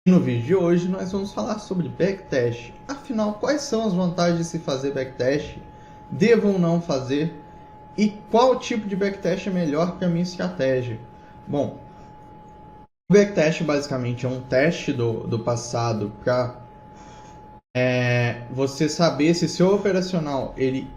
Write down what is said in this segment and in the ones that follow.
No vídeo de hoje nós vamos falar sobre backtest. Afinal, quais são as vantagens de se fazer backtest? Devo ou não fazer? E qual tipo de backtest é melhor para a minha estratégia? Bom, o backtest basicamente é um teste do passado para você saber se seu operacional ele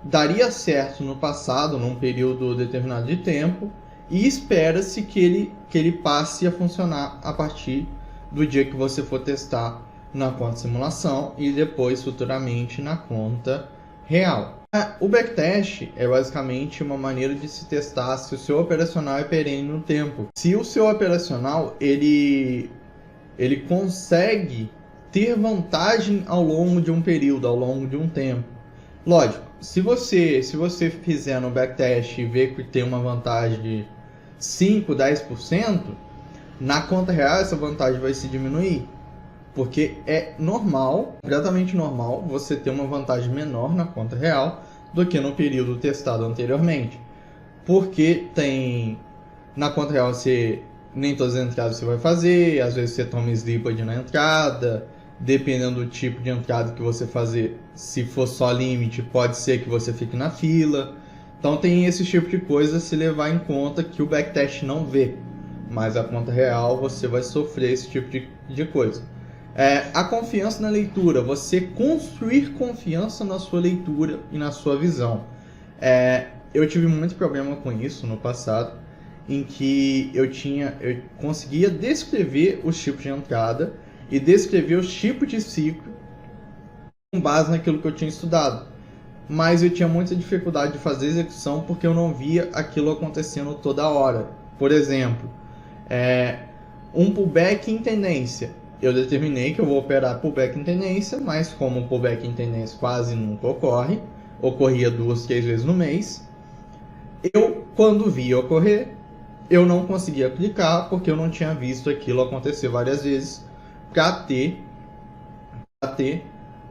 daria certo no passado, num período determinado de tempo, e espera-se que ele passe a funcionar a partir do dia que você for testar na conta simulação e depois futuramente na conta real. O backtest é basicamente uma maneira de se testar se o seu operacional é perene no tempo. Se o seu operacional ele consegue ter vantagem ao longo de um período, ao longo de um tempo. Lógico, se você fizer no backtest e ver que tem uma vantagem de 5, 10%, na conta real essa vantagem vai se diminuir. Porque é normal, completamente normal, você ter uma vantagem menor na conta real do que no período testado anteriormente. Porque na conta real nem todas as entradas você vai fazer, às vezes você toma slippage na entrada, dependendo do tipo de entrada que você fazer, se for só limite, pode ser que você fique na fila. Então tem esse tipo de coisa a se levar em conta que o backtest não vê, mas a conta real você vai sofrer esse tipo de coisa. A confiança na leitura, você construir confiança na sua leitura e na sua visão. Eu tive muito problema com isso no passado, em que eu conseguia descrever os tipos de entrada e descrever os tipos de ciclo com base naquilo que eu tinha estudado. Mas eu tinha muita dificuldade de fazer execução porque eu não via aquilo acontecendo toda hora. Por exemplo, um pullback em tendência. Eu determinei que eu vou operar pullback em tendência, mas como o pullback em tendência quase nunca ocorria 2, 3 vezes no mês, quando via ocorrer, eu não conseguia aplicar porque eu não tinha visto aquilo acontecer várias vezes para ter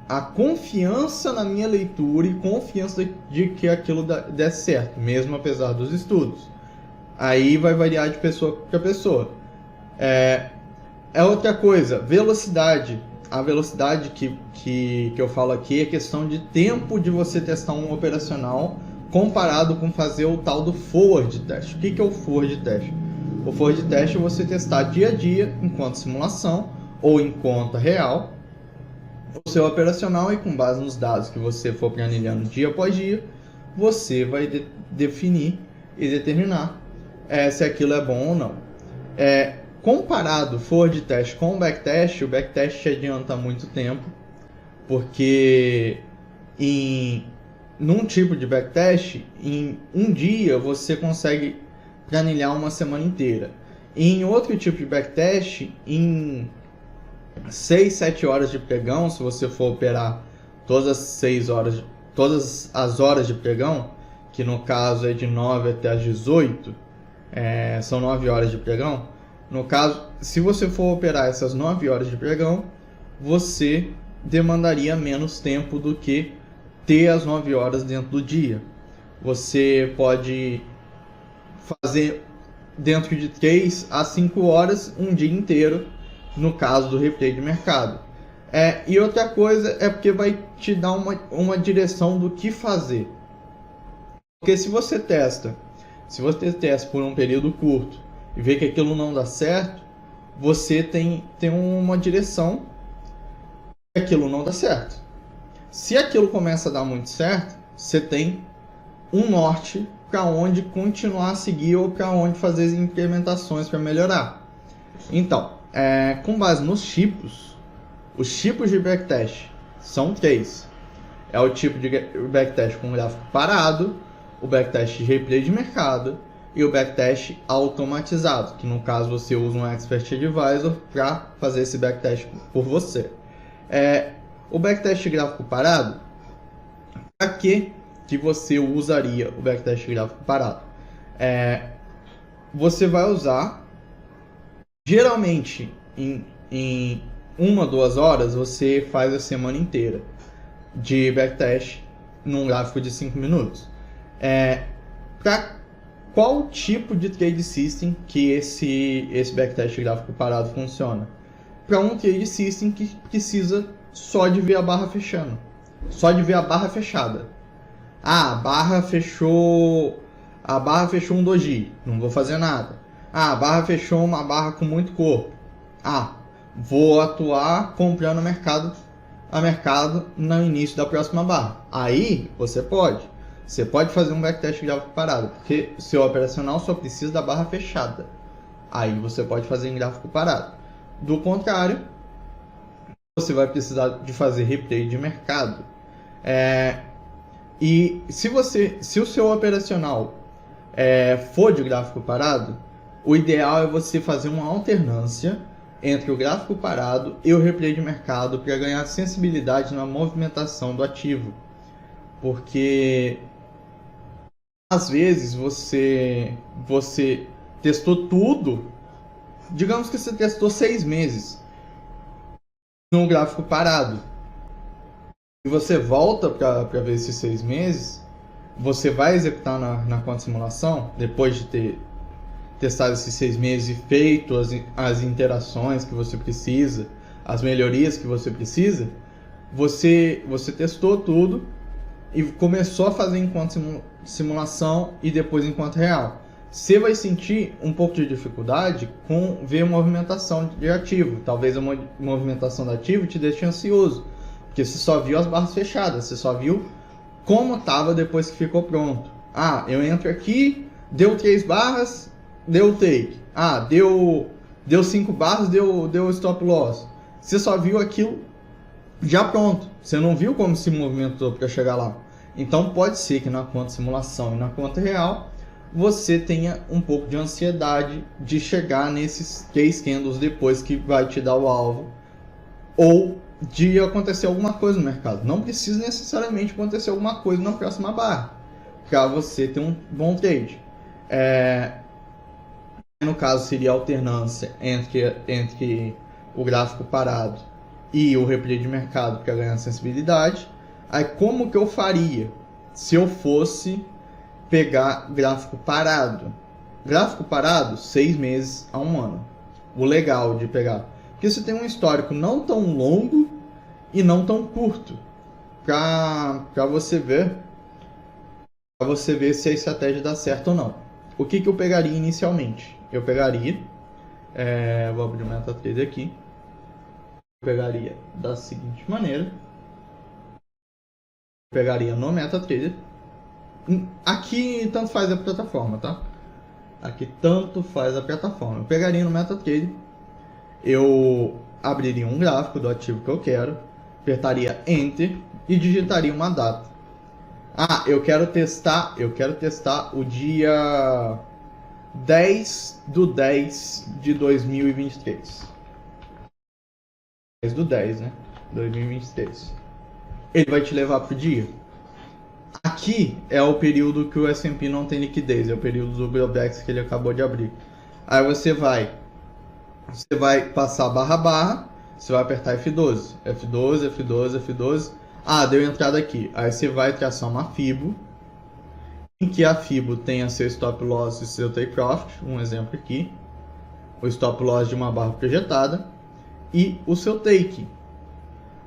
a confiança na minha leitura e confiança de que aquilo desse certo, mesmo apesar dos estudos. Aí vai variar de pessoa para pessoa. Outra coisa, velocidade. A velocidade que eu falo aqui é questão de tempo de você testar um operacional comparado com fazer o tal do forward test. O que é o forward test? O forward test é você testar dia a dia, enquanto simulação ou em conta real, o seu operacional, e com base nos dados que você for planilhando dia após dia, você vai definir e determinar se aquilo é bom ou não. Comparado forward test com o backtest adianta muito tempo, porque num tipo de backtest, em um dia você consegue planilhar uma semana inteira. Em outro tipo de backtest, em 6, 7 horas de pregão, se você for operar todas as horas de pregão, que no caso é de 9 até as 18, são 9 horas de pregão. No caso, se você for operar essas 9 horas de pregão, você demandaria menos tempo do que ter as 9 horas dentro do dia. Você pode fazer dentro de 3 a 5 horas um dia inteiro, no caso do replay de mercado. E outra coisa é porque vai te dar uma direção do que fazer. Porque se você testa por um período curto e vê que aquilo não dá certo, você tem uma direção que aquilo não dá certo. Se aquilo começa a dar muito certo, você tem um norte para onde continuar a seguir ou para onde fazer as implementações para melhorar. Então, com base nos tipos, os tipos de backtest são 3. É o tipo de backtest com gráfico parado, o backtest de replay de mercado e o backtest automatizado, que no caso você usa um Expert Advisor para fazer esse backtest por você. O backtest de gráfico parado, para que você usaria o backtest de gráfico parado? Você vai usar, geralmente em 1 ou 2 horas, você faz a semana inteira de backtest num gráfico de 5 minutos. Para qual tipo de trade system que esse backtest gráfico parado funciona? para um trade system que precisa só de ver a barra fechando, só de ver a barra fechada. Ah, a barra fechou um doji, não vou fazer nada. Ah, a barra fechou uma barra com muito corpo. Ah, vou atuar comprando a mercado no início da próxima barra. Aí você pode fazer um backtest gráfico parado, porque seu operacional só precisa da barra fechada. Aí você pode fazer em gráfico parado. Do contrário, você vai precisar de fazer replay de mercado. E se o seu operacional for de gráfico parado, o ideal é você fazer uma alternância entre o gráfico parado e o replay de mercado para ganhar sensibilidade na movimentação do ativo. Porque às vezes você testou tudo, digamos que você testou 6 meses no gráfico parado, e você volta para ver esses 6 meses, você vai executar na conta simulação, depois de ter testado esses 6 meses e feito as interações que você precisa, as melhorias que você precisa, você testou tudo e começou a fazer enquanto simulação e depois enquanto real. Você vai sentir um pouco de dificuldade com ver a movimentação de ativo. Talvez a movimentação do ativo te deixe ansioso, porque você só viu as barras fechadas, você só viu como estava depois que ficou pronto. Ah, eu entro aqui, deu 3 barras, deu take. Ah, deu 5 barras, deu stop loss. Você só viu aquilo já pronto. Você não viu como se movimentou para chegar lá. Então pode ser que na conta simulação e na conta real você tenha um pouco de ansiedade de chegar nesses 3 candles depois que vai te dar o alvo, ou de acontecer alguma coisa no mercado. Não precisa necessariamente acontecer alguma coisa na próxima barra para você ter um bom trade. No caso seria a alternância entre o gráfico parado e o replay de mercado para ganhar sensibilidade. Aí como que eu faria se eu fosse pegar gráfico parado? Gráfico parado, 6 meses a 1 ano. O legal de pegar, porque você tem um histórico não tão longo e não tão curto para você ver se a estratégia dá certo ou não. O que eu pegaria inicialmente? Eu pegaria, vou abrir o MetaTrader aqui, eu pegaria da seguinte maneira, eu pegaria no MetaTrader, aqui tanto faz a plataforma, tá? Aqui tanto faz a plataforma. Eu pegaria no MetaTrader, eu abriria um gráfico do ativo que eu quero, apertaria Enter e digitaria uma data. Ah, eu quero testar o dia 10/10 de 2023. 10/10, né? 2023. Ele vai te levar pro dia. Aqui é o período que o S&P não tem liquidez, é o período do Globex que ele acabou de abrir. Aí você vai passar barra, você vai apertar F12, F12, F12, F12. Ah, deu entrada aqui. Aí você vai traçar uma FIBO, em que a FIBO tenha seu stop loss e seu take profit, um exemplo aqui, o stop loss de uma barra projetada e o seu take.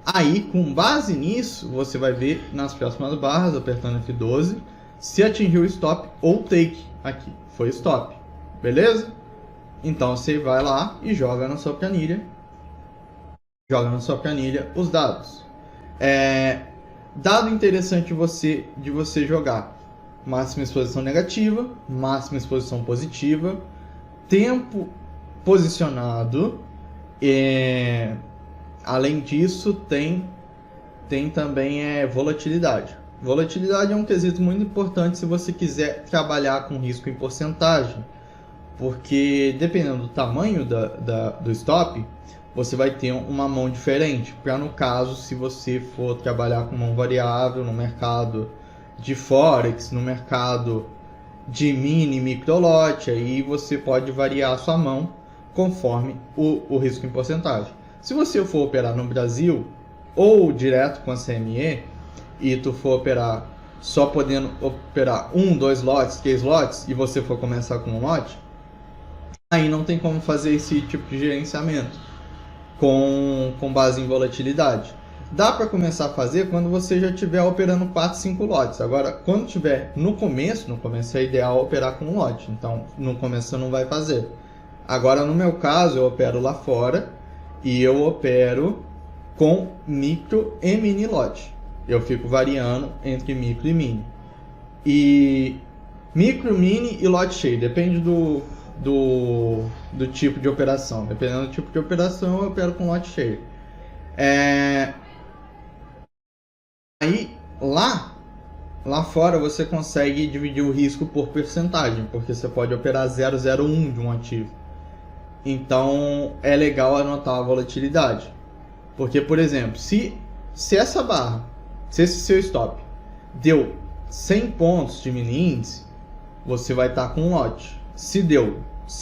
Aí, com base nisso, você vai ver nas próximas barras, apertando F12, se atingiu o stop ou take aqui. Foi stop, beleza? Então você vai lá e joga na sua planilha os dados. Dado interessante de você jogar: máxima exposição negativa, máxima exposição positiva, tempo posicionado, além disso tem também volatilidade. Volatilidade é um quesito muito importante se você quiser trabalhar com risco em porcentagem, porque dependendo do tamanho do stop, você vai ter uma mão diferente. Para, no caso, se você for trabalhar com mão variável no mercado de Forex, no mercado de mini e micro lote, aí você pode variar a sua mão conforme o risco em porcentagem. Se você for operar no Brasil ou direto com a CME e tu for operar só podendo operar 1, 2 lotes, 3 lotes, e você for começar com um lote, aí não tem como fazer esse tipo de gerenciamento. com base em volatilidade. Dá para começar a fazer quando você já estiver operando 4, 5 lotes. Agora, quando estiver no começo é ideal operar com um lote. Então, no começo você não vai fazer. Agora, no meu caso, eu opero lá fora e eu opero com micro e mini lote. Eu fico variando entre micro e mini. E micro, mini e lote cheio. Depende do tipo de operação. Dependendo do tipo de operação, eu opero com lote cheio. Aí, lá fora, você consegue dividir o risco por porcentagem, porque você pode operar 0,01 de um ativo. Então, é legal anotar a volatilidade. Porque, por exemplo, se essa barra, se esse seu stop deu 100 pontos de mini índice, você vai estar com um lote. Se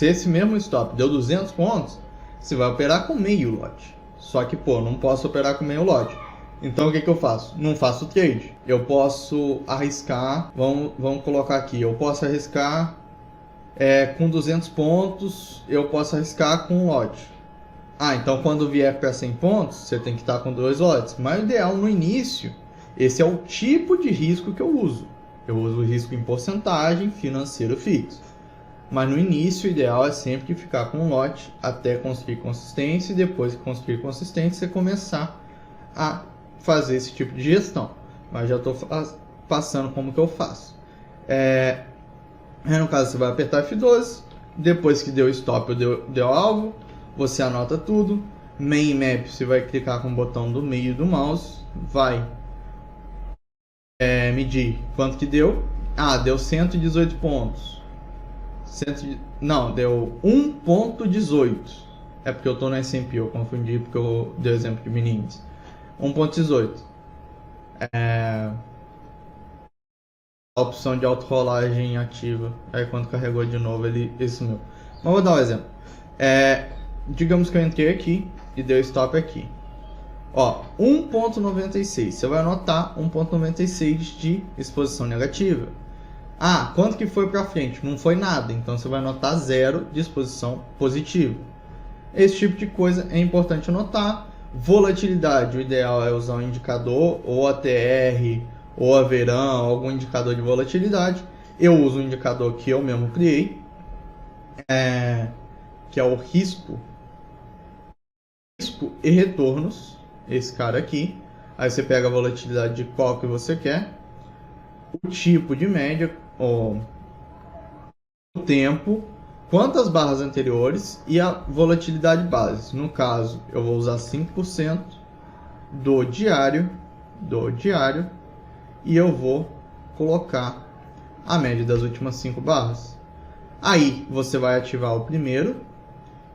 esse mesmo stop deu 200 pontos, você vai operar com meio lote. Só que, não posso operar com meio lote. Então, o que eu faço? Não faço trade. Eu posso arriscar, vamos colocar aqui, eu posso arriscar com 200 pontos, eu posso arriscar com um lote. Então quando vier para 100 pontos, você tem que estar com 2 lotes. Mas o ideal no início, esse é o tipo de risco que eu uso. Eu uso o risco em porcentagem financeiro fixo. Mas no início, o ideal é sempre ficar com um lote até construir consistência. E depois que construir consistência, você começar a fazer esse tipo de gestão. Mas já estou passando como que eu faço. No caso, você vai apertar F12. Depois que deu stop ou deu alvo, você anota tudo. Main Map, você vai clicar com o botão do meio do mouse. Vai medir quanto que deu. Deu 118 pontos. Deu 1.18. É porque eu estou no S&P, eu confundi porque eu dei o exemplo de mini índice. 1.18. A opção de auto-rolagem ativa. Aí quando carregou de novo ele sumiu. Mas vou dar um exemplo. Digamos que eu entrei aqui e deu stop aqui. 1.96. Você vai anotar 1.96 de exposição negativa. Quanto que foi para frente? Não foi nada. Então você vai anotar 0 de exposição positiva. Esse tipo de coisa é importante anotar. Volatilidade, o ideal é usar um indicador, ou ATR, ou Verão, algum indicador de volatilidade. Eu uso um indicador que eu mesmo criei, que é o risco e retornos, esse cara aqui. Aí você pega a volatilidade de qual que você quer, o tipo de média, o tempo, quantas barras anteriores e a volatilidade base. No caso, eu vou usar 5% do diário e eu vou colocar a média das últimas 5 barras. Aí você vai ativar o primeiro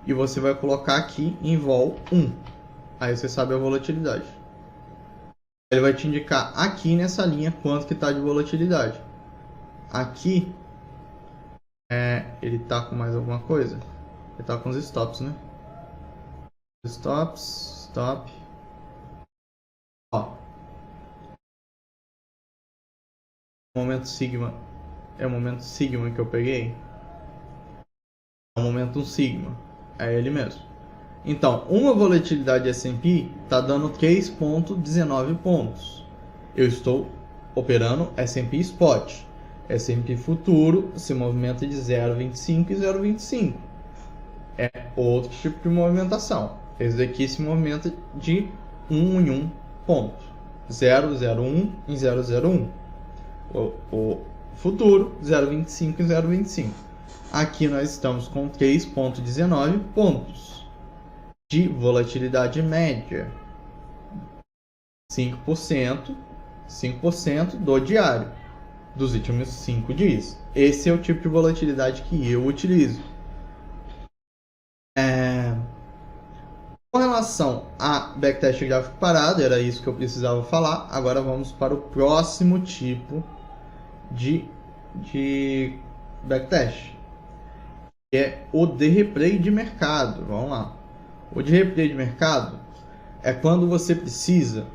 e você vai colocar aqui em vol 1. Aí você sabe a volatilidade. Ele vai te indicar aqui nessa linha quanto que está de volatilidade. Aqui ele tá com mais alguma coisa? Ele tá com os stops, né? Stop. Momento sigma. É o momento sigma que eu peguei. É o momento sigma. É ele mesmo. Então, uma volatilidade S&P tá dando 3.19 pontos. Eu estou operando S&P Spot. S&P futuro se movimenta de 0,25 e 0,25. É outro tipo de movimentação. Esse daqui se movimenta de 1 em 1 ponto. 0,01 em 0,01. O futuro 0,25 em 0,25. Aqui nós estamos com 3,19 pontos de volatilidade média. 5% do diário dos últimos 5 dias. Esse é o tipo de volatilidade que eu utilizo. Com relação a backtest gráfico parado, era isso que eu precisava falar. Agora vamos para o próximo tipo de backtest, que é o de replay de mercado. Vamos lá. O de replay de mercado é quando você precisa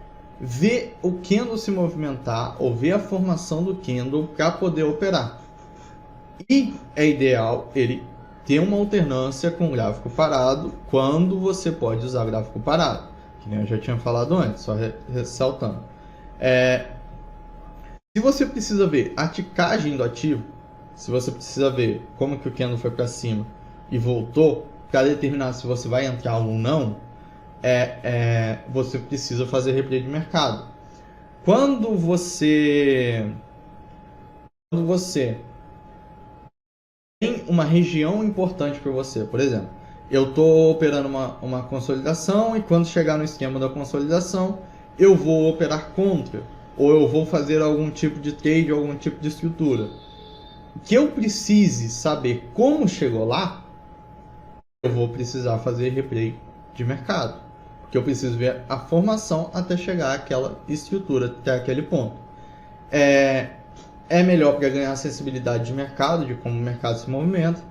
ver o candle se movimentar ou ver a formação do candle para poder operar. E é ideal ele ter uma alternância com gráfico parado quando você pode usar gráfico parado, que nem eu já tinha falado antes, só ressaltando. Se você precisa ver a ticagem do ativo, se você precisa ver como que o candle foi para cima e voltou, para determinar se você vai entrar ou não, você precisa fazer replay de mercado. Quando você tem uma região importante para você, por exemplo, eu estou operando uma consolidação e quando chegar no esquema da consolidação, eu vou operar contra, ou eu vou fazer algum tipo de trade, algum tipo de estrutura. Que eu precise saber como chegou lá, eu vou precisar fazer replay de mercado. Porque eu preciso ver a formação até chegar àquela estrutura, até aquele ponto. É melhor para ganhar sensibilidade de mercado, de como o mercado se movimenta.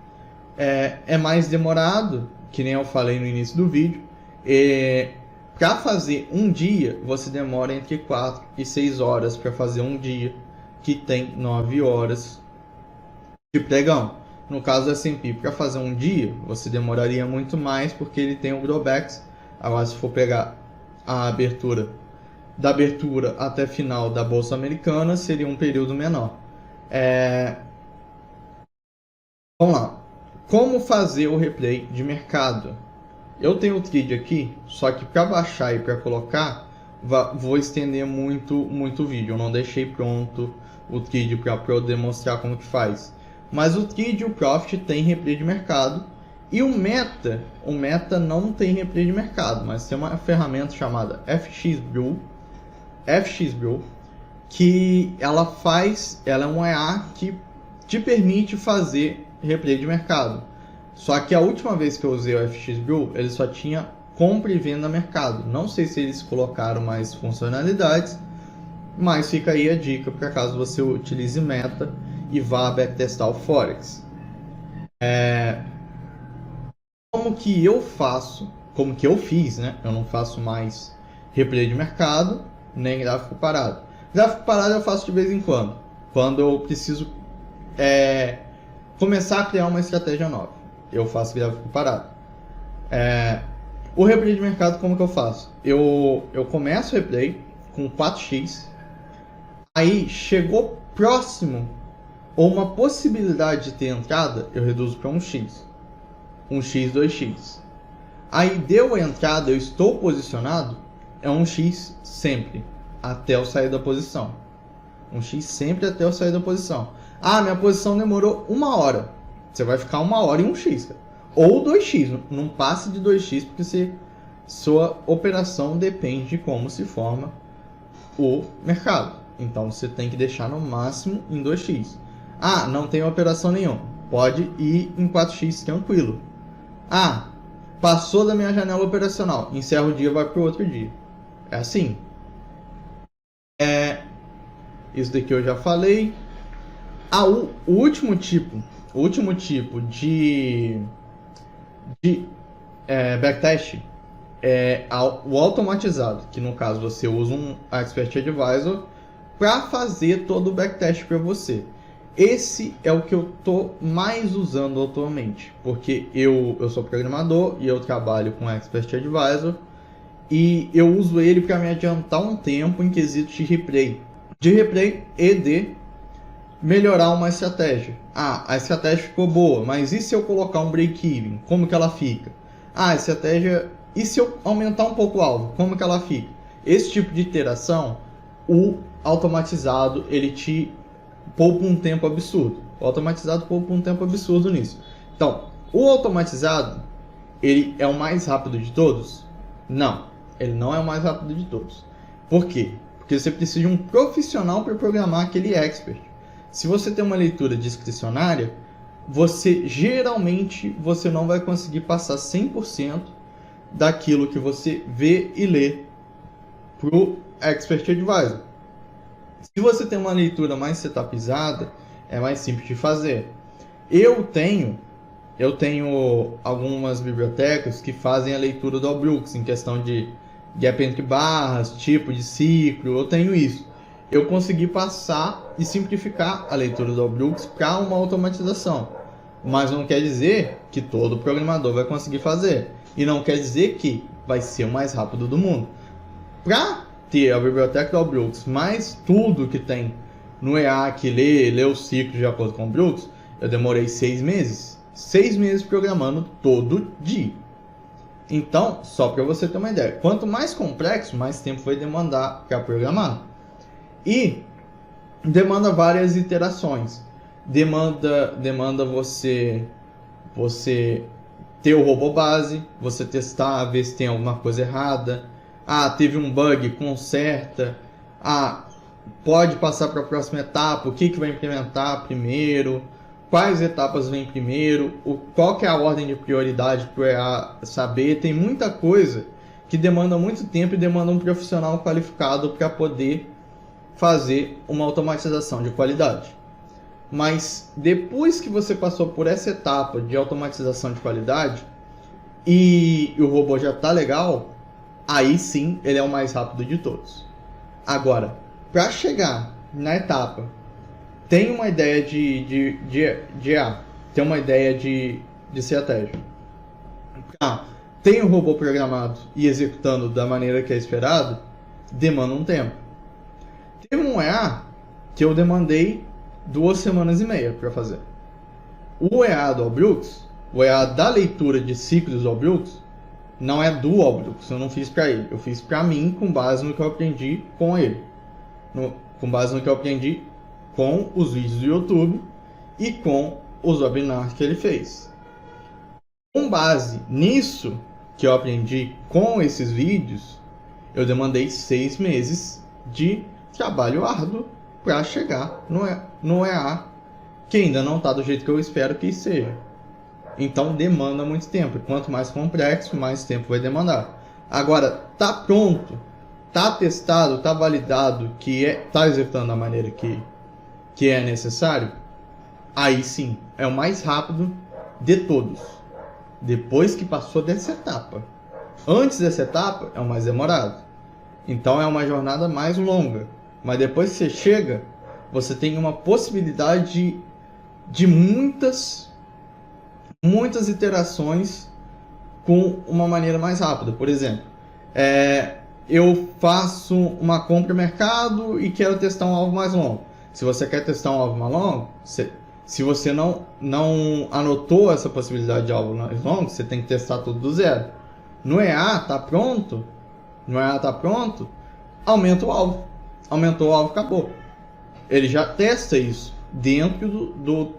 É mais demorado, que nem eu falei no início do vídeo. Para fazer um dia, você demora entre 4 e 6 horas para fazer um dia que tem 9 horas de pregão. No caso do S&P, para fazer um dia, você demoraria muito mais porque ele tem o drawbacks. Agora, se for pegar a abertura, da abertura até final da Bolsa Americana, seria um período menor. Vamos lá. Como fazer o replay de mercado? Eu tenho o trade aqui, só que para baixar e para colocar, vou estender muito o vídeo. Eu não deixei pronto o trade para eu demonstrar como que faz. Mas o trade e o profit tem replay de mercado. E o meta não tem replay de mercado, mas tem uma ferramenta chamada FXBrew, que ela é um EA que te permite fazer replay de mercado. Só que a última vez que eu usei o FXBrew, ele só tinha compra e venda mercado. Não sei se eles colocaram mais funcionalidades, mas fica aí a dica para caso você utilize meta e vá backtestar o Forex. Como que eu faço, como que eu fiz, né? Eu não faço mais replay de mercado, nem gráfico parado. Gráfico parado eu faço de vez em quando eu preciso começar a criar uma estratégia nova. Eu faço gráfico parado. O replay de mercado, como que eu faço? Eu começo o replay com 4x, aí chegou próximo ou uma possibilidade de ter entrada, eu reduzo para 1x. 1x, 2x. Aí deu a entrada, eu estou posicionado, é 1x sempre, até eu sair da posição. 1x sempre até eu sair da posição. Ah, minha posição demorou 1 hora. Você vai ficar 1 hora em 1x. Ou 2x, não passe de 2x, porque sua operação depende de como se forma o mercado. Então você tem que deixar no máximo em 2x. Ah, não tem operação nenhuma. Pode ir em 4x tranquilo. Ah, passou da minha janela operacional. Encerra o dia e vai para o outro dia. É assim. Isso daqui eu já falei. O último tipo de backtest é o automatizado, que no caso você usa um Expert Advisor para fazer todo o backtest para você. Esse é o que eu estou mais usando atualmente, porque eu sou programador e eu trabalho com Expert Advisor e eu uso ele para me adiantar um tempo em quesitos de replay e de melhorar uma estratégia. Ah, a estratégia ficou boa, mas e se eu colocar um break-even? Como que ela fica? Ah, a estratégia... E se eu aumentar um pouco o alvo? Como que ela fica? Esse tipo de iteração, o automatizado, ele te poupa um tempo absurdo. O automatizado poupa um tempo absurdo nisso. Então, o automatizado, ele é o mais rápido de todos? Não, ele não é o mais rápido de todos. Por quê? Porque você precisa de um profissional para programar aquele expert. Se você tem uma leitura discricionária, geralmente você não vai conseguir passar 100% daquilo que você vê e lê para o Expert Advisor. Se você tem uma leitura mais setupizada, é mais simples de fazer. Eu tenho algumas bibliotecas que fazem a leitura do Brooks em questão de gap entre barras, tipo de ciclo, eu tenho isso. Eu consegui passar e simplificar a leitura do Brooks para uma automatização. Mas não quer dizer que todo programador vai conseguir fazer. E não quer dizer que vai ser o mais rápido do mundo. Para ter a biblioteca do Brooks, mais tudo que tem no EA, que lê o ciclo de acordo com o Brooks, eu demorei 6 meses. 6 meses programando todo dia. Então, só para você ter uma ideia, quanto mais complexo, mais tempo vai demandar para programar. E demanda várias iterações. Demanda você ter o robô base, você testar, ver se tem alguma coisa errada. Ah, teve um bug, conserta. Ah, pode passar para a próxima etapa, o que vai implementar primeiro, quais etapas vêm primeiro, qual que é a ordem de prioridade para o EA saber. Tem muita coisa que demanda muito tempo e demanda um profissional qualificado para poder fazer uma automatização de qualidade. Mas depois que você passou por essa etapa de automatização de qualidade e o robô já está legal, aí sim ele é o mais rápido de todos. Agora, para chegar na etapa, tem uma ideia de tem uma ideia de estratégia. Tem o robô programado e executando da maneira que é esperado, demanda um tempo. Teve um EA que eu demandei 2 semanas e meia para fazer. O EA do Brooks, o EA da leitura de ciclos do Brooks, não é do Brooks, eu não fiz para ele, eu fiz para mim com base no que eu aprendi com ele, com base no que eu aprendi com os vídeos do YouTube e com os webinars que ele fez. Com base nisso que eu aprendi com esses vídeos, eu demandei 6 meses de trabalho árduo para chegar no EA, que ainda não está do jeito que eu espero que seja. Então demanda muito tempo. Quanto mais complexo, mais tempo vai demandar. Agora, tá pronto, tá testado, tá validado, tá executando da maneira que é necessário, aí sim, é o mais rápido de todos. Depois que passou dessa etapa. Antes dessa etapa, é o mais demorado. Então é uma jornada mais longa. Mas depois que você chega, você tem uma possibilidade de muitas iterações com uma maneira mais rápida. Por exemplo, eu faço uma compra no mercado e quero testar um alvo mais longo. Se você quer testar um alvo mais longo, se você não anotou essa possibilidade de alvo mais longo, você tem que testar tudo do zero. No EA está pronto, aumenta o alvo. Aumentou o alvo, acabou. Ele já testa isso dentro do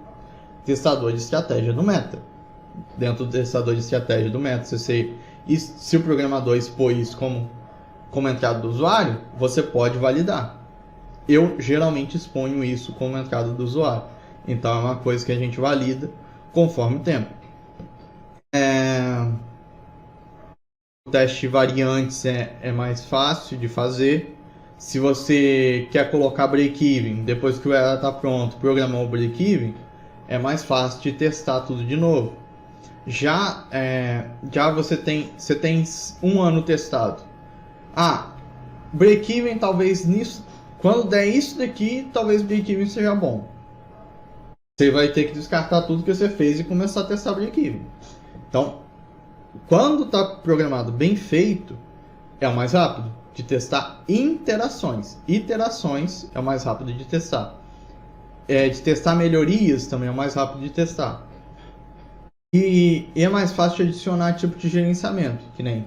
testador de estratégia do Meta. Dentro do testador de estratégia do Meta, se o programador expor isso como entrada do usuário, você pode validar. Eu geralmente exponho isso como entrada do usuário. Então é uma coisa que a gente valida conforme o tempo. O teste de variantes é mais fácil de fazer. Se você quer colocar break-even, depois que o EA está pronto, programar o break-even, é mais fácil de testar tudo de novo. Já você tem 1 ano testado. Break-even talvez nisso, quando der isso daqui, talvez break-even seja bom. Você vai ter que descartar tudo que você fez e começar a testar break-even. Então, quando está programado bem feito, é o mais rápido de testar interações. Iterações é o mais rápido de testar. De testar melhorias também é o mais rápido de testar. E é mais fácil de adicionar tipo de gerenciamento, que nem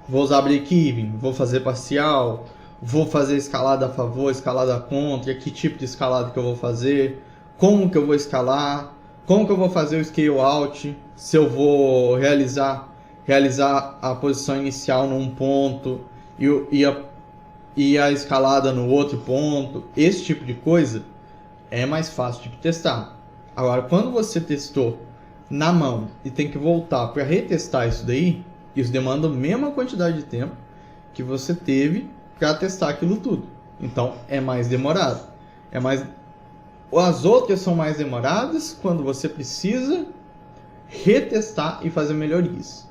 vou usar break-even, vou fazer parcial, vou fazer escalada a favor, escalada contra, que tipo de escalada que eu vou fazer, como que eu vou escalar, como que eu vou fazer o scale out, se eu vou realizar a posição inicial num ponto e a escalada no outro ponto. Esse tipo de coisa é mais fácil de testar. Agora, quando você testou na mão e tem que voltar para retestar isso daí, isso demanda a mesma quantidade de tempo que você teve para testar aquilo tudo. Então, é mais demorado. As outras são mais demoradas quando você precisa retestar e fazer melhorias.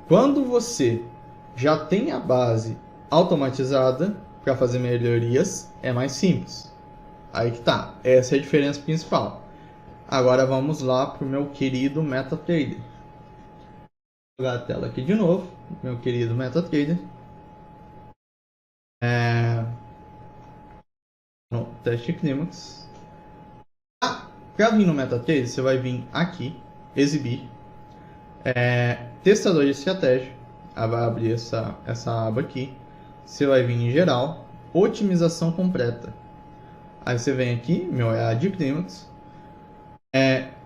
Quando você já tem a base automatizada para fazer melhorias, é mais simples. Aí que tá. Essa é a diferença principal. Agora vamos lá para o meu querido MetaTrader. Vou jogar a tela aqui de novo, meu querido MetaTrader. No teste Climax. Para vir no MetaTrader, você vai vir aqui, exibir, testador de estratégia. Vai abrir essa aba aqui. Você vai vir em geral, otimização completa. Aí você vem aqui, meu EAD Climax,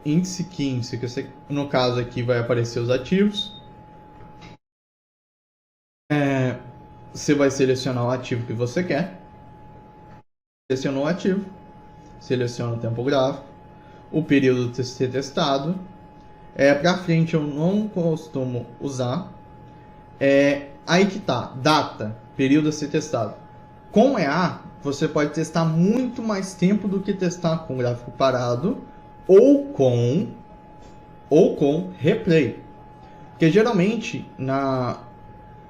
índice 15, que você, no caso aqui vai aparecer os ativos. Você vai selecionar o ativo que você quer. Selecionou o ativo, seleciona o tempo gráfico, o período de ser testado. Para frente eu não costumo usar. Aí que tá, data, período a ser testado. Com EA, você pode testar muito mais tempo do que testar com gráfico parado ou com replay. Porque geralmente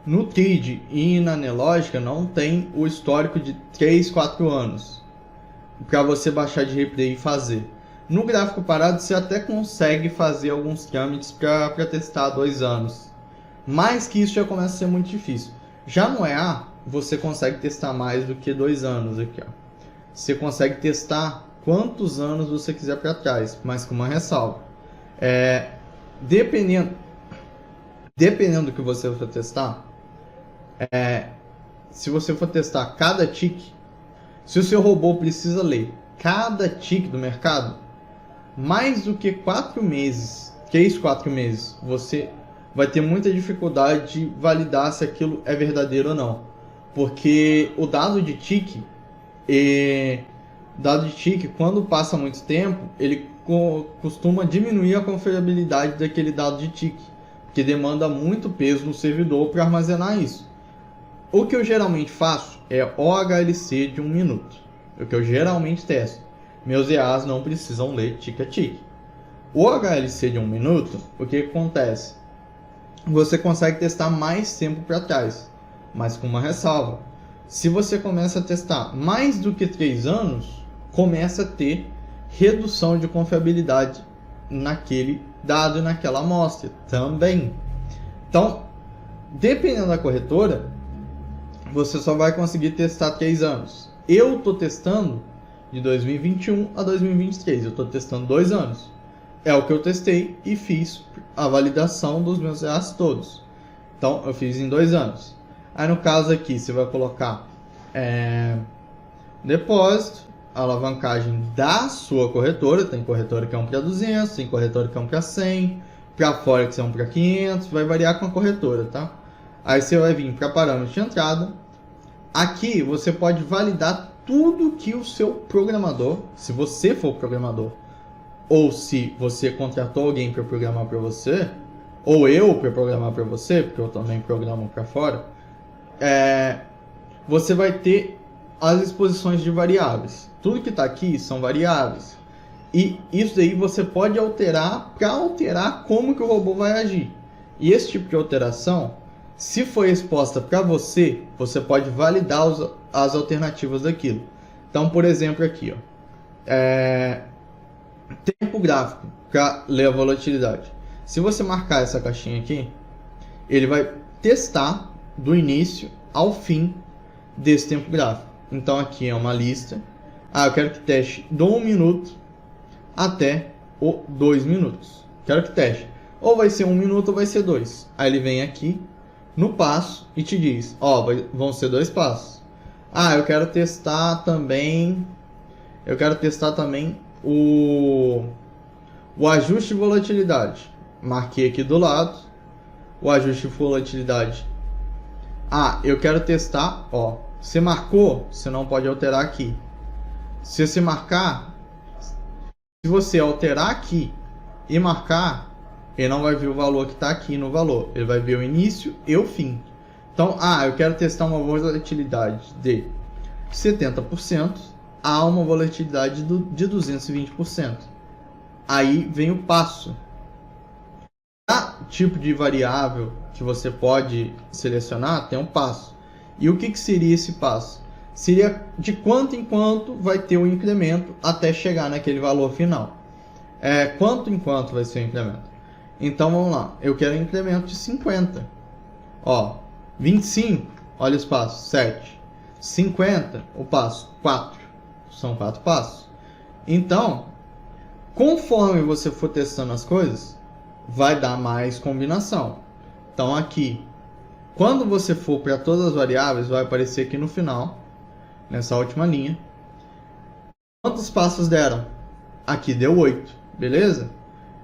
no TRID e na Nelogica não tem o histórico de 3, 4 anos para você baixar de replay e fazer. No gráfico parado você até consegue fazer alguns trâmites para testar 2 anos. Mais que isso já começa a ser muito difícil. Já no EA, você consegue testar mais do que 2 anos aqui, ó. Você consegue testar quantos anos você quiser para trás, mas com uma ressalva. Dependendo do que você for testar, se você for testar cada tick, se o seu robô precisa ler cada tick do mercado, mais do que 4 meses, 3, 4 meses, você vai ter muita dificuldade de validar se aquilo é verdadeiro ou não. Porque o dado de tick, quando passa muito tempo, ele costuma diminuir a confiabilidade daquele dado de tick, que demanda muito peso no servidor para armazenar isso. O que eu geralmente faço é OHLC de 1 minuto. O que eu geralmente testo. Meus EAs não precisam ler tick a tick. O OHLC de 1 minuto, o que acontece? Você consegue testar mais tempo para trás, mas com uma ressalva. Se você começa a testar mais do que 3 anos, começa a ter redução de confiabilidade naquele dado e naquela amostra também. Então, dependendo da corretora, você só vai conseguir testar 3 anos. Eu estou testando de 2021 a 2023. Eu estou testando 2 anos. É o que eu testei e fiz a validação dos meus EAs todos. Então, eu fiz em 2 anos. Aí, no caso aqui, você vai colocar depósito, alavancagem da sua corretora. Tem corretora que é 1 para 200, tem corretora que é 1 para 100, para Forex é 1 para 500, vai variar com a corretora, tá? Aí você vai vir para parâmetro de entrada. Aqui você pode validar tudo que o seu programador, se você for programador, ou se você contratou alguém para programar para você, ou eu para programar para você, porque eu também programo para fora, você vai ter as exposições de variáveis. Tudo que está aqui são variáveis. E isso daí você pode alterar para alterar como que o robô vai agir. E esse tipo de alteração, se for exposta para você, você pode validar as alternativas daquilo. Então, por exemplo, aqui, ó, tempo gráfico para ler a volatilidade. Se você marcar essa caixinha aqui, ele vai testar do início ao fim desse tempo gráfico. Então, aqui é uma lista. Eu quero que teste do 1 minuto até o 2 minutos. Quero que teste. Ou vai ser 1 minuto ou vai ser 2. Aí ele vem aqui no passo e te diz, vão ser 2 passos. Eu quero testar também o ajuste de volatilidade. Marquei aqui do lado o ajuste de volatilidade. Eu quero testar, você marcou, você não pode alterar aqui. Se você marcar, se você alterar aqui e marcar, ele não vai ver o valor que está aqui no valor. Ele vai ver o início e o fim. Então, eu quero testar uma volatilidade de 70% a uma volatilidade de 220%. Aí vem o passo. Cada tipo de variável que você pode selecionar tem um passo. E o que seria esse passo? Seria de quanto em quanto vai ter o incremento até chegar naquele valor final. Quanto em quanto vai ser o incremento? Então vamos lá, eu quero um incremento de 50. Ó, 25, olha os passos, 7. 50, o passo, 4. São 4 passos. Então, conforme você for testando as coisas, vai dar mais combinação. Então aqui, quando você for para todas as variáveis, vai aparecer aqui no final, nessa última linha, quantos passos deram? Aqui deu 8, beleza?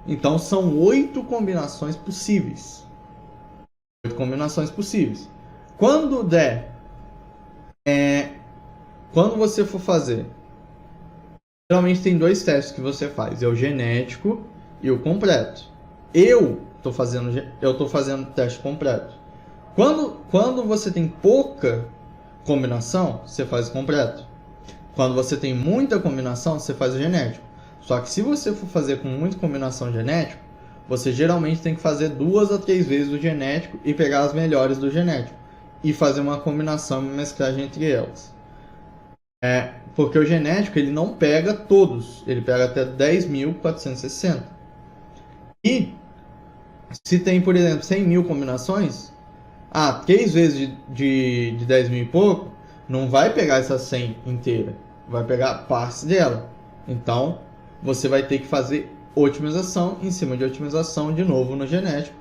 Então são 8 combinações possíveis. 8 combinações possíveis. Quando der, quando você for fazer, geralmente tem 2 testes que você faz, é o genético e o completo. Eu estou fazendo teste completo. Quando você tem pouca combinação, você faz o completo. Quando você tem muita combinação, você faz o genético. Só que se você for fazer com muita combinação genético, você geralmente tem que fazer 2 a 3 vezes o genético e pegar as melhores do genético e fazer uma combinação e mesclagem entre elas. Porque o genético ele não pega todos, ele pega até 10.460. E se tem, por exemplo, 100.000 combinações, 3 vezes de 10.000 e pouco, não vai pegar essa 100 inteira, vai pegar partes dela. Então, você vai ter que fazer otimização em cima de otimização de novo no genético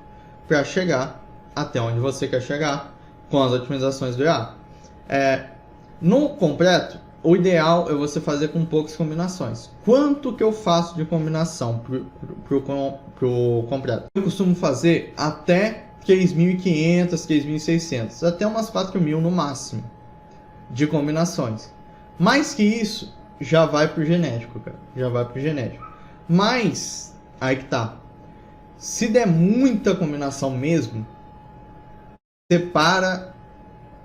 para chegar até onde você quer chegar com as otimizações do IA. No completo, o ideal é você fazer com poucas combinações. Quanto que eu faço de combinação pro completo? Eu costumo fazer até 3.500, 3.600, até umas 4.000 no máximo de combinações. Mais que isso, já vai pro genético, cara. Já vai pro genético. Mas, aí que tá. Se der muita combinação mesmo, separa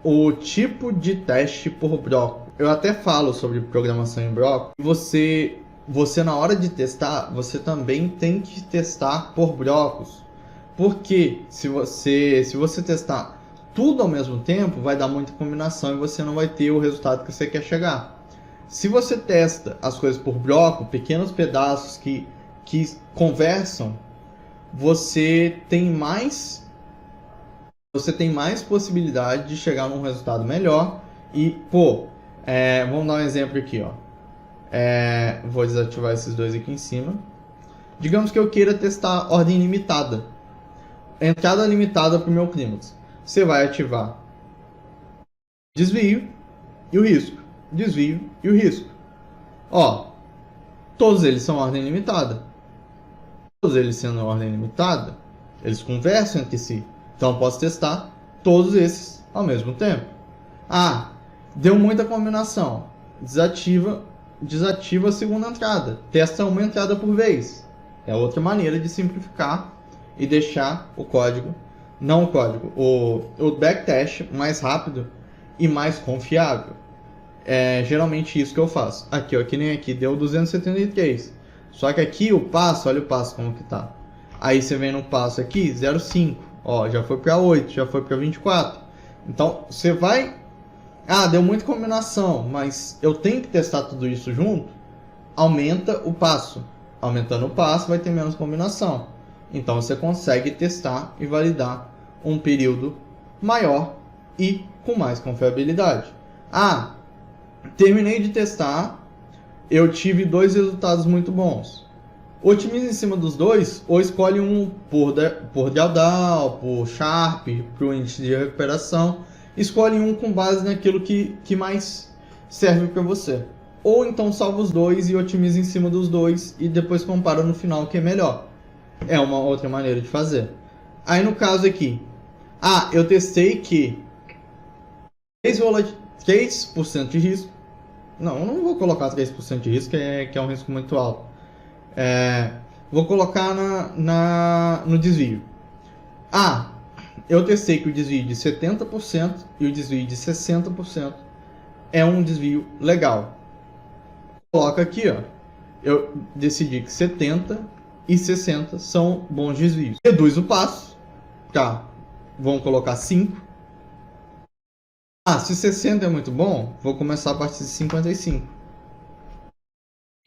o tipo de teste por bloco. Eu até falo sobre programação em bloco. Você na hora de testar, você também tem que testar por blocos. Porque se você testar tudo ao mesmo tempo, vai dar muita combinação e você não vai ter o resultado que você quer chegar. Se você testa as coisas por bloco, pequenos pedaços que conversam, você tem mais possibilidade de chegar num resultado melhor. E, vamos dar um exemplo aqui, ó. Vou desativar esses dois aqui em cima. Digamos que eu queira testar ordem limitada. Entrada limitada para o meu clímax. Você vai ativar desvio e o risco. Desvio e o risco. Ó, todos eles são ordem limitada. Todos eles sendo ordem limitada, eles conversam entre si. Então eu posso testar todos esses ao mesmo tempo. Deu muita combinação. Desativa a segunda entrada. Testa uma entrada por vez. É outra maneira de simplificar e deixar o backtest mais rápido e mais confiável. Geralmente isso que eu faço. Aqui, ó, que nem aqui, deu 273. Só que aqui o passo, olha o passo como que tá. Aí você vem no passo aqui, 0,5. Ó, já foi para 8, já foi para 24. Então, você vai... deu muita combinação, mas eu tenho que testar tudo isso junto. Aumenta o passo. Aumentando o passo, vai ter menos combinação. Então, você consegue testar e validar um período maior e com mais confiabilidade. Terminei de testar, eu tive 2 resultados muito bons. Otimiza em cima dos dois, ou escolhe um por Drawdown, por Sharp, para o índice de recuperação. Escolhe um com base naquilo que mais serve para você. Ou então salva os dois e otimiza em cima dos dois e depois compara no final o que é melhor. É uma outra maneira de fazer. Aí no caso aqui, eu testei que 3% de risco. Não, eu não vou colocar 3% de risco, que é um risco muito alto. Vou colocar no desvio. Eu testei que o desvio de 70% e o desvio de 60% é um desvio legal. Coloca aqui, ó. Eu decidi que 70 e 60 são bons desvios. Reduz o passo. Vamos colocar 5. Se 60 é muito bom, vou começar a partir de 55.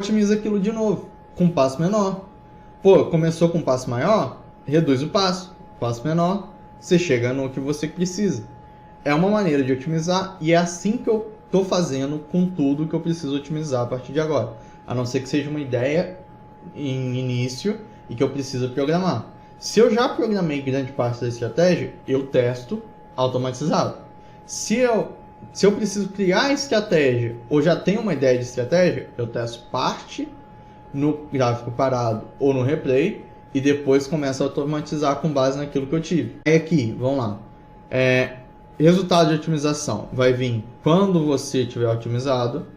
Otimiza aquilo de novo, com um passo menor. Pô, começou com um passo maior, reduz o passo menor, você chega no que você precisa. É uma maneira de otimizar e é assim que eu estou fazendo com tudo que eu preciso otimizar a partir de agora. A não ser que seja uma ideia em início e que eu preciso programar. Se eu já programei grande parte da estratégia, eu testo automatizado. Se eu preciso criar a estratégia ou já tenho uma ideia de estratégia, eu testo parte no gráfico parado ou no replay e depois começo a automatizar com base naquilo que eu tive. Aí aqui, vamos lá. Resultado de otimização vai vir quando você tiver otimizado.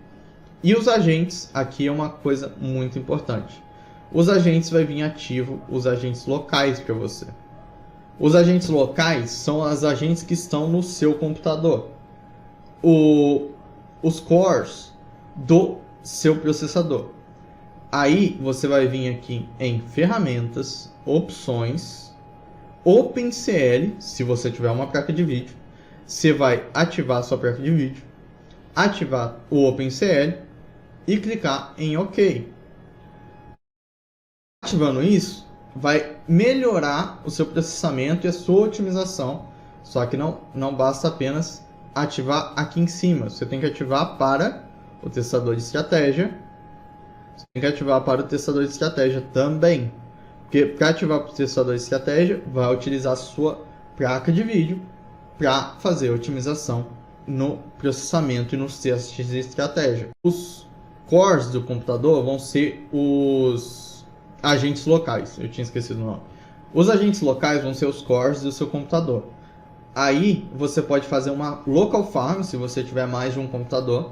E os agentes, aqui é uma coisa muito importante. Os agentes vai vir ativo, os agentes locais para você. Os agentes locais são os agentes que estão no seu computador. Os cores do seu processador. Aí você vai vir aqui em ferramentas, opções, OpenCL, se você tiver uma placa de vídeo. Você vai ativar a sua placa de vídeo, ativar o OpenCL e clicar em OK. Ativando isso, vai melhorar o seu processamento e a sua otimização. Só que não basta apenas ativar aqui em cima. Você tem que ativar para o testador de estratégia. Você tem que ativar para o testador de estratégia também. Porque para ativar para o testador de estratégia, vai utilizar a sua placa de vídeo para fazer a otimização no processamento e nos testes de estratégia. Os cores do computador vão ser os agentes locais. Eu tinha esquecido o nome. Os agentes locais vão ser os cores do seu computador. Aí você pode fazer uma local farm se você tiver mais de um computador.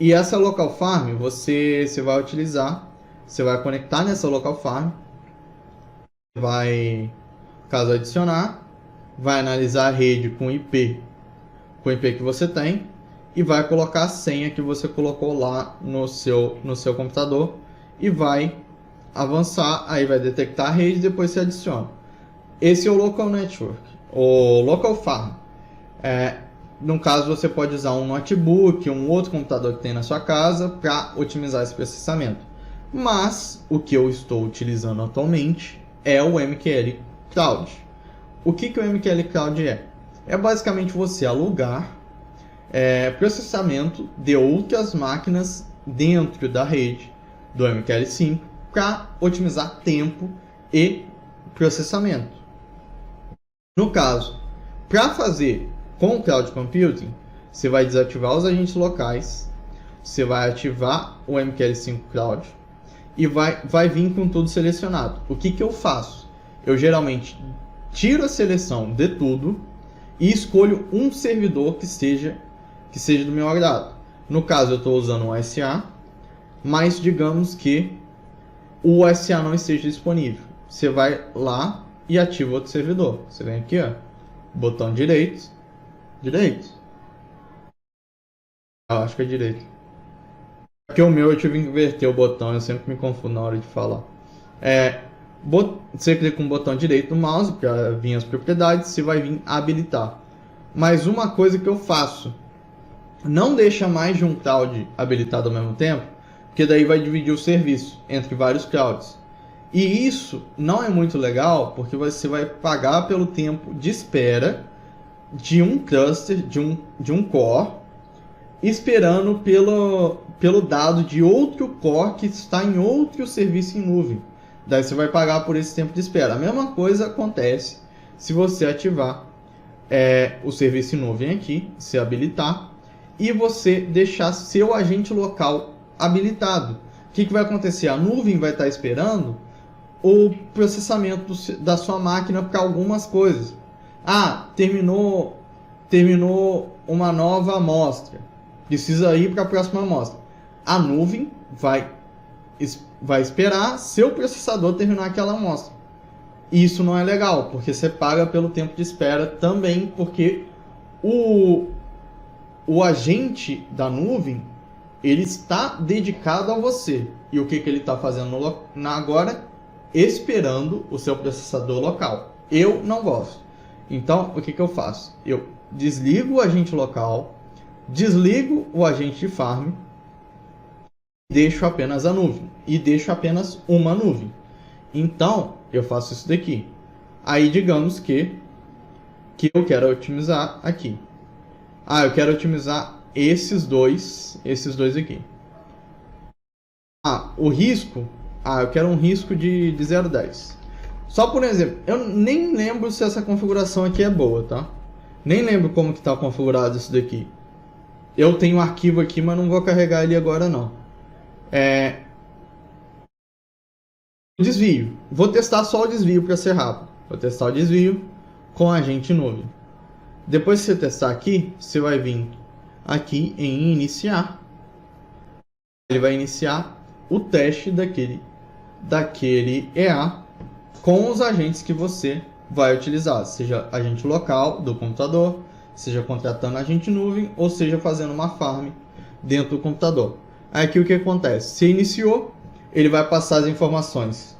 E essa local farm você vai utilizar. Você vai conectar nessa local farm. Caso adicionar, vai analisar a rede com o IP que você tem e vai colocar a senha que você colocou lá no seu computador e vai avançar, aí vai detectar a rede e depois se adiciona. Esse é o local network, o local farm. No caso, você pode usar um notebook, um outro computador que tem na sua casa para otimizar esse processamento. Mas o que eu estou utilizando atualmente é o MQL Cloud. O que o MQL Cloud é? É basicamente você alugar processamento de outras máquinas dentro da rede do MQL5 para otimizar tempo e processamento. No caso, para fazer com o Cloud Computing, você vai desativar os agentes locais, você vai ativar o MQL5 Cloud e vai vir com tudo selecionado. O que eu faço? Eu geralmente tiro a seleção de tudo e escolho um servidor que seja do meu agrado. No caso, eu estou usando o SA, mas digamos que o SA não esteja disponível. Você vai lá e ativa outro servidor. Você vem aqui, ó, botão direito. Acho que é direito. Porque o meu eu tive que inverter o botão, eu sempre me confundo na hora de falar. Você clica com o botão direito do mouse para vir as propriedades, você vai vir habilitar. Mas uma coisa que eu faço, não deixa mais de um cloud habilitado ao mesmo tempo, porque daí vai dividir o serviço entre vários clouds. E isso não é muito legal, porque você vai pagar pelo tempo de espera de um cluster, de um core, esperando pelo dado de outro core que está em outro serviço em nuvem. Daí você vai pagar por esse tempo de espera. A mesma coisa acontece se você ativar o serviço em nuvem aqui, se habilitar, e você deixar seu agente local habilitado. O que vai acontecer? A nuvem vai estar esperando o processamento da sua máquina para algumas coisas. Terminou uma nova amostra, precisa ir para a próxima amostra. A nuvem vai esperar seu processador terminar aquela amostra. Isso não é legal, porque você paga pelo tempo de espera também, porque o agente da nuvem, ele está dedicado a você. E o que ele está fazendo agora? Esperando o seu processador local. Eu não gosto. Então, o que eu faço? Eu desligo o agente local, desligo o agente de farm, deixo apenas a nuvem. E deixo apenas uma nuvem. Então, eu faço isso daqui. Aí, digamos que eu quero otimizar aqui. Eu quero otimizar esses dois aqui. O risco, eu quero um risco de 0,10. Só por exemplo, eu nem lembro se essa configuração aqui é boa, tá? Nem lembro como que está configurado isso daqui. Eu tenho um arquivo aqui, mas não vou carregar ele agora não. Desvio. Vou testar só o desvio para ser rápido. Vou testar o desvio com agente nuvem. Depois que você testar aqui, você vai vir aqui em iniciar. Ele vai iniciar o teste daquele EA com os agentes que você vai utilizar, seja agente local do computador, seja contratando agente nuvem, ou seja fazendo uma farm dentro do computador. Aí aqui o que acontece? Se iniciou, ele vai passar as informações.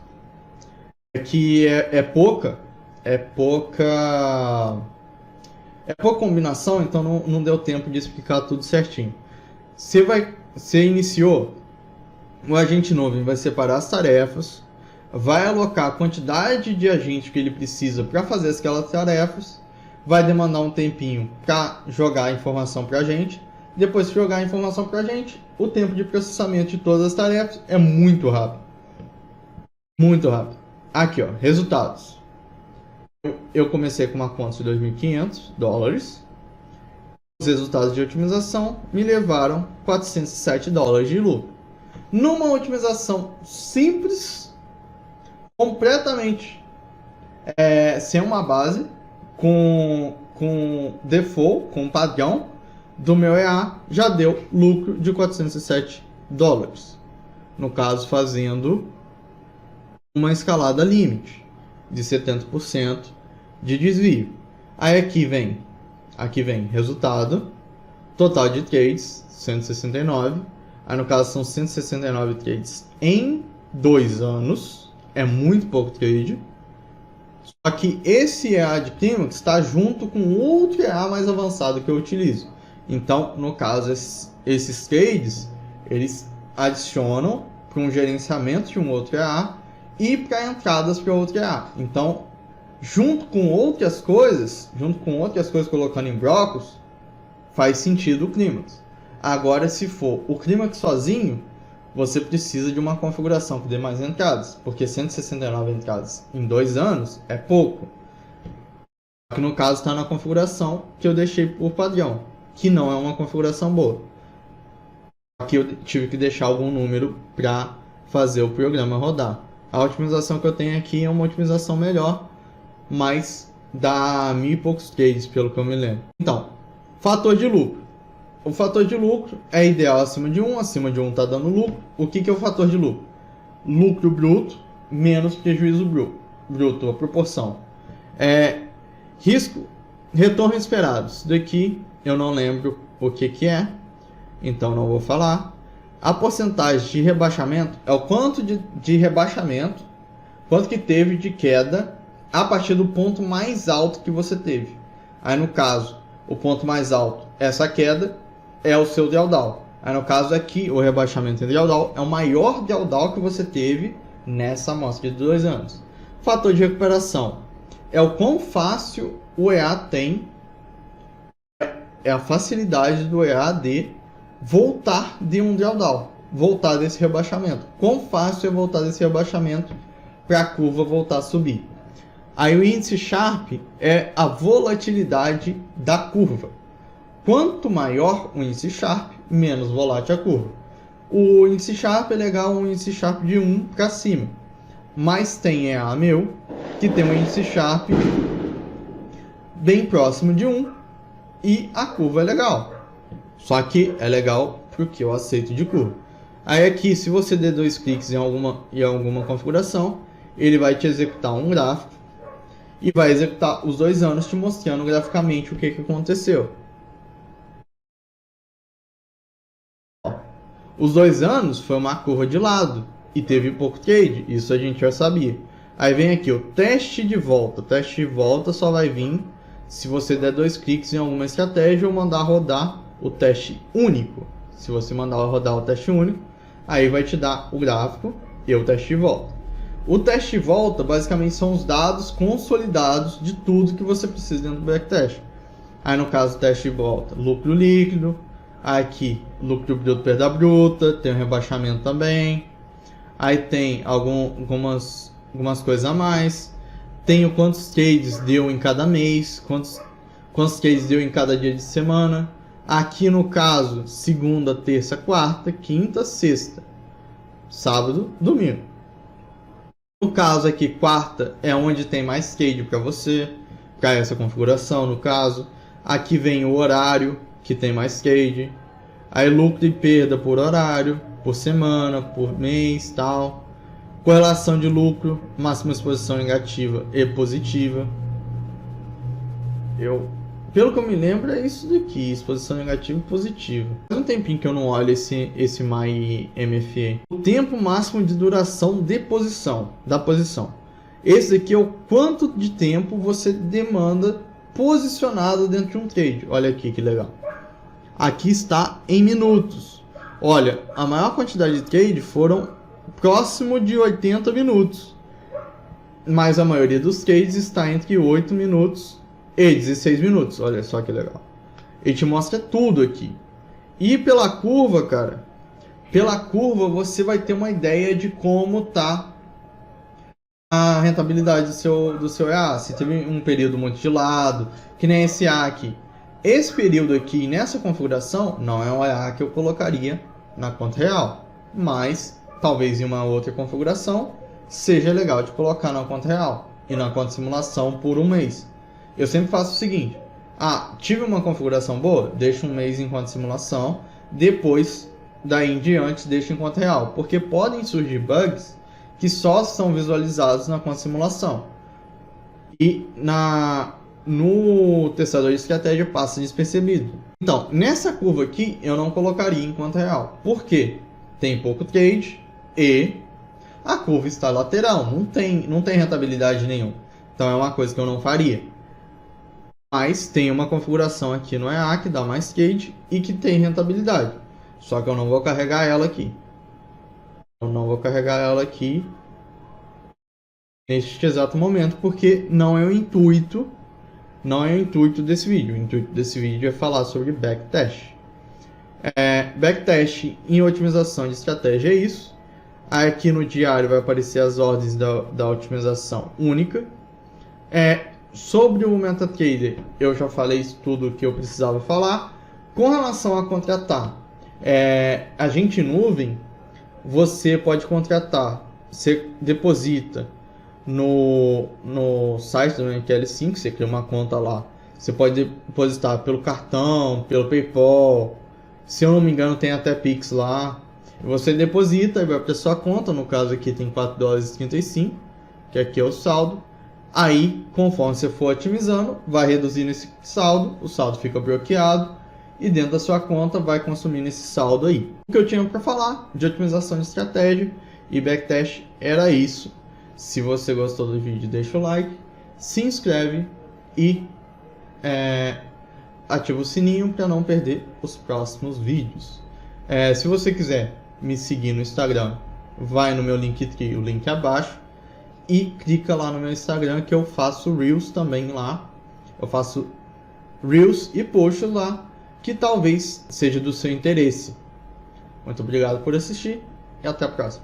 Aqui é pouca combinação, então não deu tempo de explicar tudo certinho. Você iniciou, o agente nuvem vai separar as tarefas, vai alocar a quantidade de agentes que ele precisa para fazer aquelas tarefas, vai demandar um tempinho para jogar a informação para a gente. Depois de jogar a informação para a gente, o tempo de processamento de todas as tarefas é muito rápido. Muito rápido. Aqui, ó, resultados. Eu comecei com uma conta de $2.500. Os resultados de otimização me levaram $407 de lucro. Numa otimização simples, completamente sem uma base, com default, com padrão do meu EA, já deu lucro de $407. No caso, fazendo uma escalada limite de 70% de desvio. Aí aqui vem resultado, total de trades, 169. Aí no caso são 169 trades em 2 anos, é muito pouco trade. Só que esse EA de Climax está junto com outro EA mais avançado que eu utilizo. Então, no caso, esses trades, eles adicionam para um gerenciamento de um outro EA e para entradas para outro EA. Então, junto com outras coisas colocando em blocos, faz sentido o Climax. Agora, se for o Climax sozinho, você precisa de uma configuração que dê mais entradas, porque 169 entradas em 2 anos é pouco. Que no caso está na configuração que eu deixei por padrão, que não é uma configuração boa. Aqui eu tive que deixar algum número para fazer o programa rodar. A otimização que eu tenho aqui é uma otimização melhor, mas dá 1.000 e poucos trades, pelo que eu me lembro. Então, fator de lucro. O fator de lucro é ideal acima de 1 está dando lucro. O que é o fator de lucro? Lucro bruto menos prejuízo bruto, a proporção. Risco, retorno esperado. Isso daqui eu não lembro o que é, então não vou falar. A porcentagem de rebaixamento é o quanto de rebaixamento, quanto que teve de queda a partir do ponto mais alto que você teve. Aí no caso, o ponto mais alto, essa queda, é o seu drawdown. Aí no caso aqui, o rebaixamento em drawdown é o maior drawdown que você teve nessa amostra de 2 anos. Fator de recuperação é o quão fácil o EA tem, é a facilidade do EA de voltar de um drawdown, voltar desse rebaixamento. Quão fácil é voltar desse rebaixamento para a curva voltar a subir. Aí o índice Sharpe é a volatilidade da curva. Quanto maior o índice Sharpe, menos volátil a curva. O índice Sharpe é legal, um índice Sharpe de 1 para cima. Mas tem EA meu, que tem um índice Sharpe bem próximo de 1 e a curva é legal. Só que é legal porque eu aceito de curva. Aí aqui, se você der 2 cliques em alguma configuração, ele vai te executar um gráfico e vai executar os 2 anos te mostrando graficamente o que aconteceu. Os 2 anos foi uma curva de lado e teve pouco trade, isso a gente já sabia. Aí vem aqui o teste de volta. O teste de volta só vai vir se você der 2 cliques em alguma estratégia ou mandar rodar o teste único. Se você mandar rodar o teste único, aí vai te dar o gráfico e o teste de volta. O teste de volta basicamente são os dados consolidados de tudo que você precisa dentro do backtest. Aí no caso do teste de volta, lucro líquido, aqui lucro bruto, perda bruta, tem o rebaixamento também. Aí tem algumas coisas a mais. Tem o quantos trades deu em cada mês, quantos trades deu em cada dia de semana. Aqui no caso, segunda, terça, quarta, quinta, sexta, sábado, domingo. No caso aqui, quarta é onde tem mais trade para você, para essa configuração no caso. Aqui vem o horário, que tem mais trade. Aí lucro e perda por horário, por semana, por mês, tal. Correlação de lucro, máxima exposição negativa e positiva. Pelo que eu me lembro, é isso daqui, exposição negativa e positiva. Faz um tempinho que eu não olho esse MyMFA. O tempo máximo de duração da posição. Esse daqui é o quanto de tempo você demanda posicionado dentro de um trade. Olha aqui que legal. Aqui está em minutos. Olha, a maior quantidade de trade foram próximo de 80 minutos. Mas a maioria dos trades está entre 8 minutos e 16 minutos. Olha só que legal. Ele te mostra tudo aqui. E pela curva, cara, pela curva você vai ter uma ideia de como tá a rentabilidade do seu EA. Se teve um período muito de lado, que nem esse EA aqui. Esse período aqui, nessa configuração, não é um EA que eu colocaria na conta real. Mas, talvez em uma outra configuração, seja legal de colocar na conta real. E na conta simulação por um mês. Eu sempre faço o seguinte. Tive uma configuração boa? Deixo um mês em conta simulação. Depois, daí em diante, deixo em conta real. Porque podem surgir bugs que só são visualizados na conta simulação. E no testador de estratégia passa despercebido. Então, nessa curva aqui, eu não colocaria em conta real. Por quê? Tem pouco trade e a curva está lateral. Não tem rentabilidade nenhuma. Então, é uma coisa que eu não faria. Mas tem uma configuração aqui no EA que dá mais trade e que tem rentabilidade. Só que eu não vou carregar ela aqui. Eu não vou carregar ela aqui neste exato momento, porque não é o intuito desse vídeo. O intuito desse vídeo é falar sobre backtest. Backtest em otimização de estratégia é isso. Aqui no diário vai aparecer as ordens da otimização única. Sobre o MetaTrader, eu já falei tudo o que eu precisava falar. Com relação a contratar, agente nuvem, você pode contratar. Você deposita no site do NQL5, você cria uma conta lá. Você pode depositar pelo cartão, pelo PayPal. Se eu não me engano, tem até Pix lá. Você deposita e vai para sua conta. No caso aqui tem $4,35, que aqui é o saldo. Aí, conforme você for otimizando, vai reduzindo esse saldo, o saldo fica bloqueado e dentro da sua conta vai consumindo esse saldo aí. O que eu tinha para falar de otimização de estratégia e backtest era isso. Se você gostou do vídeo, deixa o like, se inscreve e ativa o sininho para não perder os próximos vídeos. Se você quiser me seguir no Instagram, vai no meu Linktree, o link abaixo. E clica lá no meu Instagram que eu faço Reels também lá. Eu faço Reels e posts lá que talvez seja do seu interesse. Muito obrigado por assistir e até a próxima.